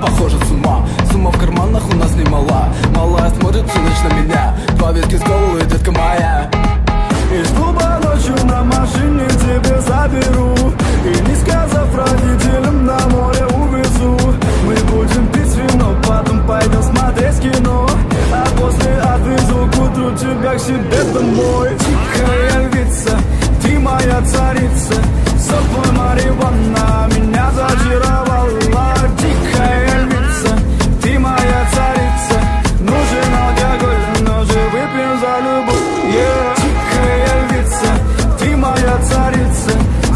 Похоже, с ума, сумма в карманах у нас немала. Малая смотрит всю ночь на меня, два ветки с головы, детка моя. Из клуба ночью на машине тебе заберу, и не сказав родителям, на море увезу. Мы будем пить вино, потом пойдем смотреть кино, а после отвезу к утру тебя к себе домой. Тихая львица, ты моя царица, сок твой марихуана меня зачаровала. Тихая львица, ты моя царица, нужен алкоголь, но же выпьем за любовь, yeah. Тихая львица, ты моя царица,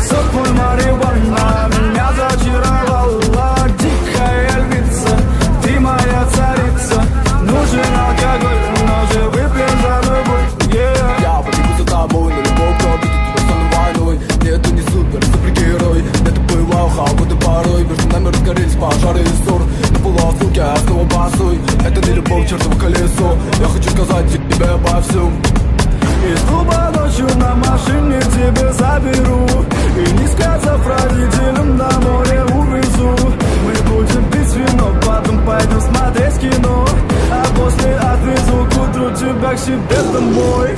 сок твой марихуана меня зачаровала. Тихая львица, ты моя царица, нужен алкоголь, но же выпьем за любовь, yeah. Я побегу за тобой на любовь, кто обидит тебя со мной войной. Нет, ты не супергерой, это была годы порой. Между нами разгорелись пожары и ссор, на полуосколке я снова босой. Это не любовь, чертово колесо, я хочу сказать тебе обо всем. Из клуба ночью на машине тебе заберу, и не сказав родителям, на море увезу. Мы будем пить вино, потом пойдем смотреть кино, а после отвезу к утру тебя к себе домой.